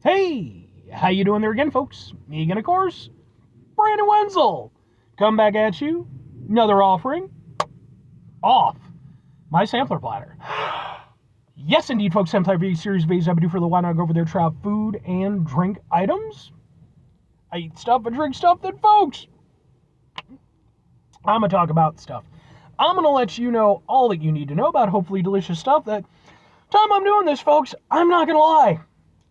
Hey, how you doing there again, folks? Me again, of course, Brandon Wenzel. Come back at you, another offering off my sampler platter. Yes, indeed, folks, sampler V series videos I do for the Why Not Go Over There try out food and drink items. I eat stuff and drink stuff that, folks, I'm going to talk about stuff. I'm going to let you know all that you need to know about hopefully delicious stuff that time I'm doing this, folks, I'm not going to lie.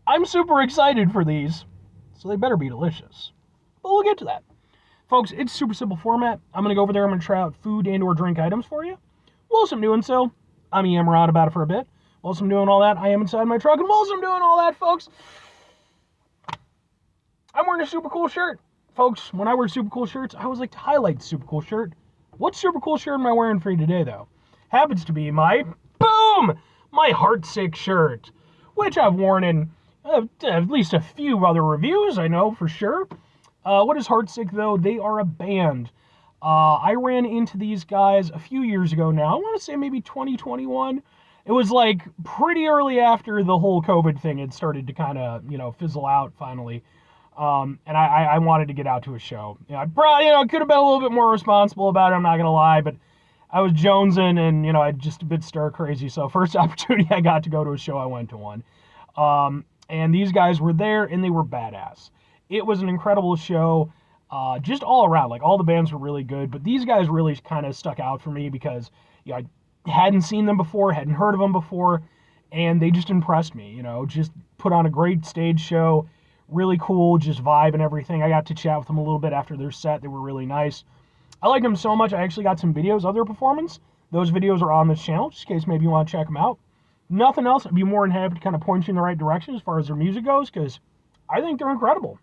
I'm super excited for these, so they better be delicious. But we'll get to that. Folks, it's super simple format. I'm going to go over there. I'm going to try out food and or drink items for you. Whilst I'm doing so, I'm yammering on about it for a bit. Whilst I'm doing all that, I am inside my truck. And whilst I'm doing all that, folks, I'm wearing a super cool shirt. Folks, when I wear super cool shirts, I always like to highlight the super cool shirt. What super cool shirt am I wearing for you today, though? Happens to be my, boom, my Heartsick shirt, which I've worn in at least a few other reviews, I know for sure. What is Heartsick, though? They are a band. I ran into these guys a few years ago now. I want to say maybe 2021. It was like pretty early after the whole COVID thing had started to kind of, fizzle out finally. And I wanted to get out to a show. I probably, could have been a little bit more responsible about it, I'm not going to lie, but I was jonesing and, I'm just a bit stir crazy. So first opportunity I got to go to a show, I went to one. And these guys were there, and they were badass. It was an incredible show, just all around. Like, all the bands were really good, but these guys really kind of stuck out for me because, I hadn't seen them before, hadn't heard of them before, and they just impressed me, just put on a great stage show, really cool, just vibe and everything. I got to chat with them a little bit after their set. They were really nice. I liked them so much, I actually got some videos of their performance. Those videos are on this channel, just in case maybe you want to check them out. Nothing else, I'd be more than happy to kind of point you in the right direction as far as their music goes, because I think they're incredible.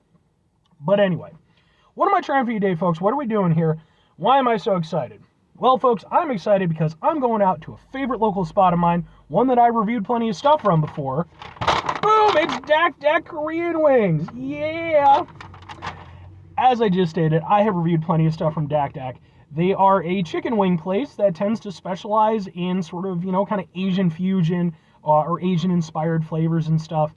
But anyway, what am I trying for you today, folks? What are we doing here? Why am I so excited? Well, folks, I'm excited because I'm going out to a favorite local spot of mine, one that I reviewed plenty of stuff from before. Boom! It's Dak Dak Korean Wings! Yeah! As I just stated, I have reviewed plenty of stuff from Dak Dak. They are a chicken wing place that tends to specialize in sort of, kind of Asian fusion or Asian-inspired flavors and stuff.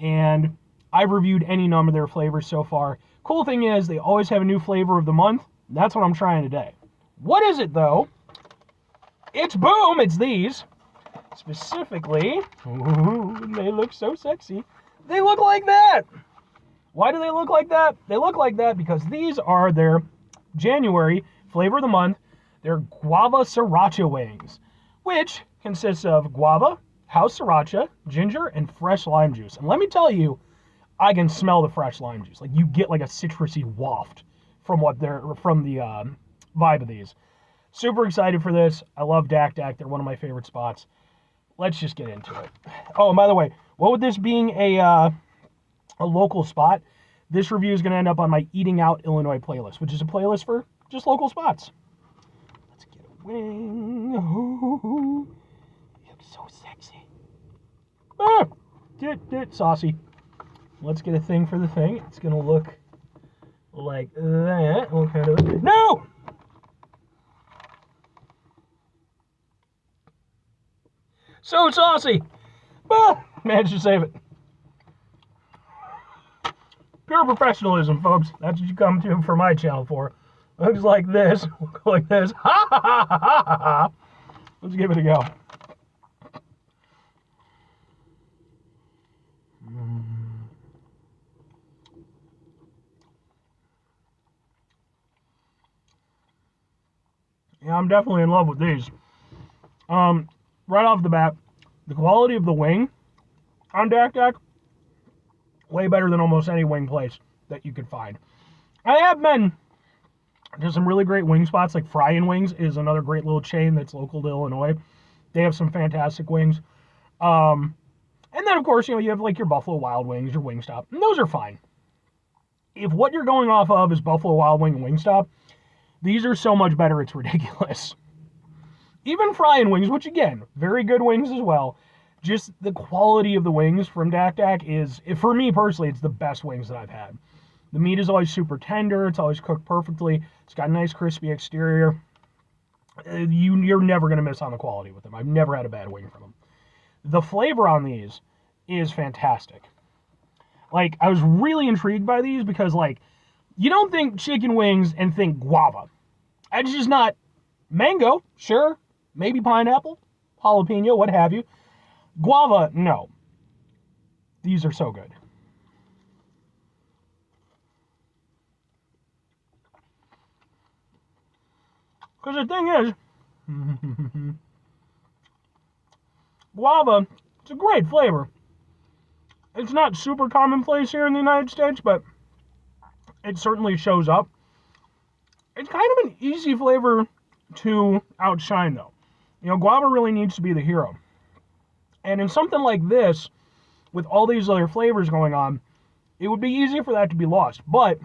And I've reviewed any number of their flavors so far. Cool thing is, they always have a new flavor of the month. That's what I'm trying today. What is it, though? It's boom! It's these. Specifically, ooh, they look so sexy. They look like that! Why do they look like that? They look like that because these are their January flavor of the month. They're Guava Sriracha wings, which consists of guava, house sriracha, ginger, and fresh lime juice. And let me tell you, I can smell the fresh lime juice. Like, you get like a citrusy waft from the vibe of these. Super excited for this. I love Dak Dak. They're one of my favorite spots. Let's just get into it. Oh, and by the way, what with this being a local spot, this review is going to end up on my Eating Out Illinois playlist, which is a playlist for just local spots. Let's get a wing. Ooh, you look so sexy. Ah, saucy. Let's get a thing for the thing. It's going to look like that. We'll kind of... No! So saucy. Ah, managed to save it. Pure professionalism, folks. That's what you come to for my channel for. Looks like this. We'll go like this. Ha ha ha ha ha ha. Let's give it a go. Yeah, I'm definitely in love with these. Right off the bat, the quality of the wing on Dak Dak, way better than almost any wing place that you could find. I have been to some really great wing spots, like Frying Wings is another great little chain that's local to Illinois. They have some fantastic wings. And then, of course, you have like your Buffalo Wild Wings, your Wingstop, and those are fine. If what you're going off of is Buffalo Wild Wing and Wingstop, these are so much better, it's ridiculous. Even Frying Wings, which again, very good wings as well, just the quality of the wings from Dak Dak is, for me personally, it's the best wings that I've had. The meat is always super tender. It's always cooked perfectly. It's got a nice crispy exterior. You're never going to miss on the quality with them. I've never had a bad wing from them. The flavor on these is fantastic. Like, I was really intrigued by these because, like, you don't think chicken wings and think guava. It's just not mango, sure, maybe pineapple, jalapeno, what have you. Guava, no. These are so good. Because the thing is, guava, it's a great flavor. It's not super commonplace here in the United States, but it certainly shows up. It's kind of an easy flavor to outshine, though. You know, guava really needs to be the hero. And in something like this, with all these other flavors going on, it would be easy for that to be lost. But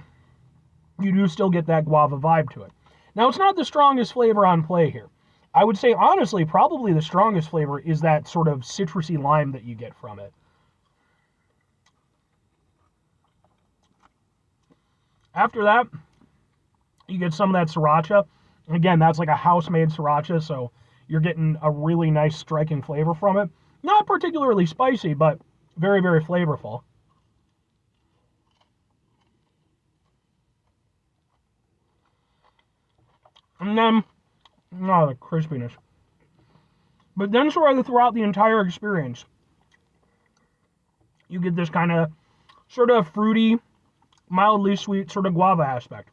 you do still get that guava vibe to it. Now, it's not the strongest flavor on play here. I would say, honestly, probably the strongest flavor is that sort of citrusy lime that you get from it. After that, you get some of that sriracha. Again, that's like a house-made sriracha, so you're getting a really nice striking flavor from it. Not particularly spicy, but very, very flavorful. And then, oh, the crispiness. But then sort of throughout the entire experience, you get this kind of sort of fruity, mildly sweet sort of guava aspect.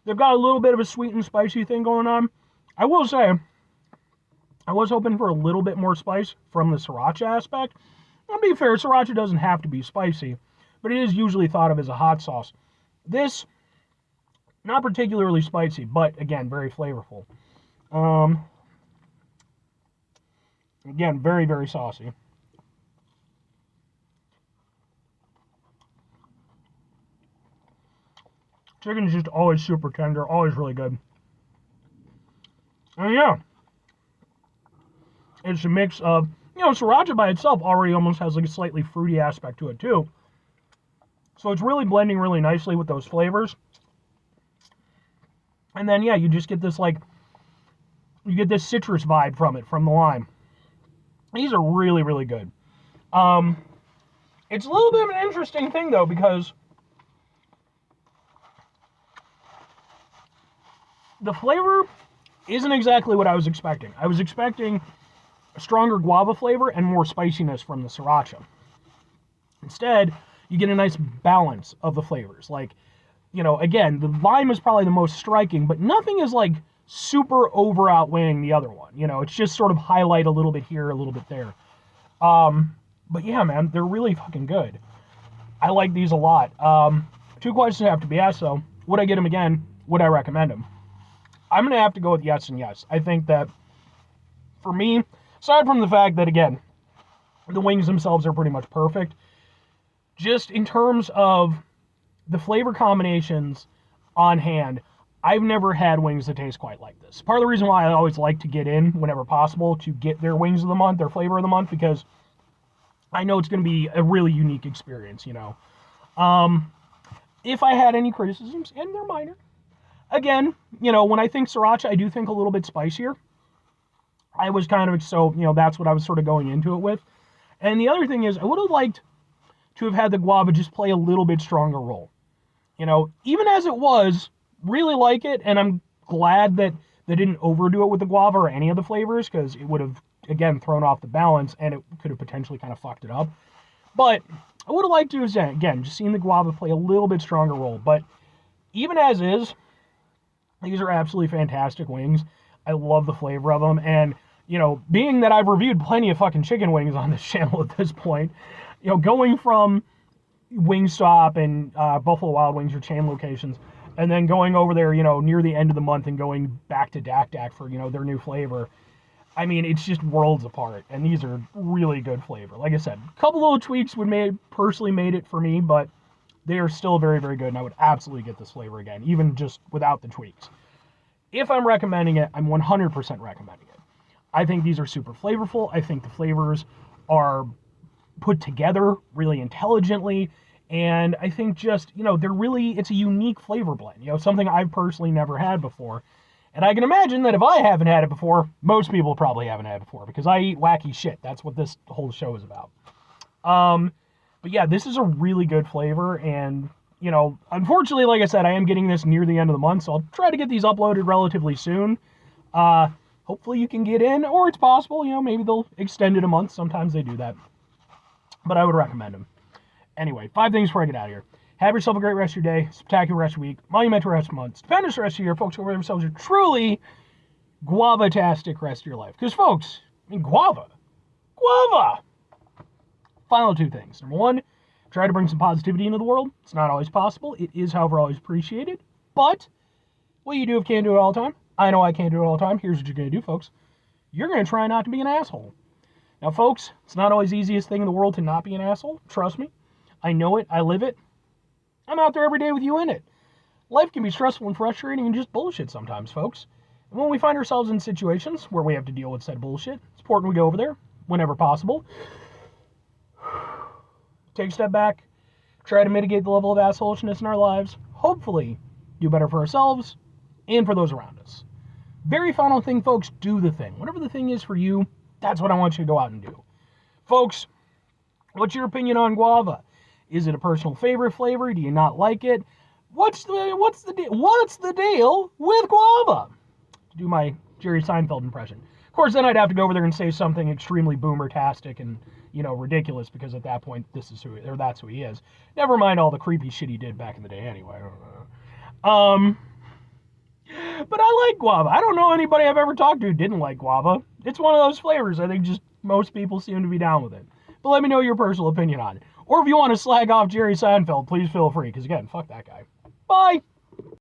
They've got a little bit of a sweet and spicy thing going on. I will say, I was hoping for a little bit more spice from the sriracha aspect. To be fair, sriracha doesn't have to be spicy, but it is usually thought of as a hot sauce. This, not particularly spicy, but again, very flavorful. Again, very, very saucy. Chicken's just always super tender, always really good. And yeah, it's a mix of, you know, sriracha by itself already almost has like a slightly fruity aspect to it too. So it's really blending really nicely with those flavors. And then, yeah, you just get this, like, you get this citrus vibe from it, from the lime. These are really, really good. It's a little bit of an interesting thing, though, because the flavor isn't exactly what I was expecting. I was expecting a stronger guava flavor and more spiciness from the sriracha. Instead, you get a nice balance of the flavors. Like, you know, again, the lime is probably the most striking, but nothing is like super over outweighing the other one. You know, it's just sort of highlight a little bit here, a little bit there. But yeah, man, they're really fucking good. I like these a lot. Two questions have to be asked, though. Would I get them again? Would I recommend them? I'm going to have to go with yes and yes. I think that, for me, aside from the fact that, again, the wings themselves are pretty much perfect, just in terms of the flavor combinations on hand, I've never had wings that taste quite like this. Part of the reason why I always like to get in, whenever possible, to get their wings of the month, their flavor of the month, because I know it's going to be a really unique experience, you know. If I had any criticisms, and they're minor, again, you know, when I think sriracha, I do think a little bit spicier. I was kind of, so, you know, that's what I was sort of going into it with. And the other thing is, I would have liked to have had the guava just play a little bit stronger role. You know, even as it was, really like it, and I'm glad that they didn't overdo it with the guava or any of the flavors, because it would have, again, thrown off the balance, and it could have potentially kind of fucked it up. But I would have liked to have, again, just seen the guava play a little bit stronger role. But even as is, these are absolutely fantastic wings. I love the flavor of them, and, you know, being that I've reviewed plenty of fucking chicken wings on this channel at this point, you know, going from Wingstop and Buffalo Wild Wings or chain locations, and then going over there, you know, near the end of the month and going back to Dak Dak for, you know, their new flavor. I mean, it's just worlds apart, and these are really good flavor. Like I said, a couple little tweaks personally made it for me, but they are still very, very good, and I would absolutely get this flavor again, even just without the tweaks. If I'm recommending it, I'm 100% recommending it. I think these are super flavorful. I think the flavors are put together really intelligently, and I think just, you know, it's a unique flavor blend, you know, something I've personally never had before. And I can imagine that if I haven't had it before, most people probably haven't had it before, because I eat wacky shit. That's what this whole show is about. But yeah, this is a really good flavor, and you know, unfortunately, like I said, I am getting this near the end of the month, so I'll try to get these uploaded relatively soon. Hopefully you can get in, or it's possible, you know, maybe they'll extend it a month. Sometimes they do that. But I would recommend them. Anyway, 5 things before I get out of here. Have yourself a great rest of your day, spectacular rest of your week, monumental rest of your month, stupendous rest of your year. Folks, over themselves a truly guava-tastic rest of your life. Because, folks, I mean, guava. Final 2 things. Number 1, try to bring some positivity into the world. It's not always possible. It is, however, always appreciated. But what you do if you can't do it all the time. I know I can't do it all the time. Here's what you're going to do, folks. You're going to try not to be an asshole. Now, folks, it's not always the easiest thing in the world to not be an asshole. Trust me. I know it. I live it. I'm out there every day with you in it. Life can be stressful and frustrating and just bullshit sometimes, folks. And when we find ourselves in situations where we have to deal with said bullshit, it's important we go over there whenever possible. Take a step back. Try to mitigate the level of assholishness in our lives. Hopefully, do better for ourselves and for those around us. Very final thing, folks, do the thing. Whatever the thing is for you, that's what I want you to go out and do. Folks, what's your opinion on guava? Is it a personal favorite flavor? Do you not like it? What's the deal with guava? To do my Jerry Seinfeld impression. Of course, then I'd have to go over there and say something extremely boomer-tastic and, you know, ridiculous, because at that point, that's who he is. Never mind all the creepy shit he did back in the day anyway. But I like guava. I don't know anybody I've ever talked to who didn't like guava. It's one of those flavors. I think just most people seem to be down with it. But let me know your personal opinion on it. Or if you want to slag off Jerry Seinfeld, please feel free, because again, fuck that guy. Bye!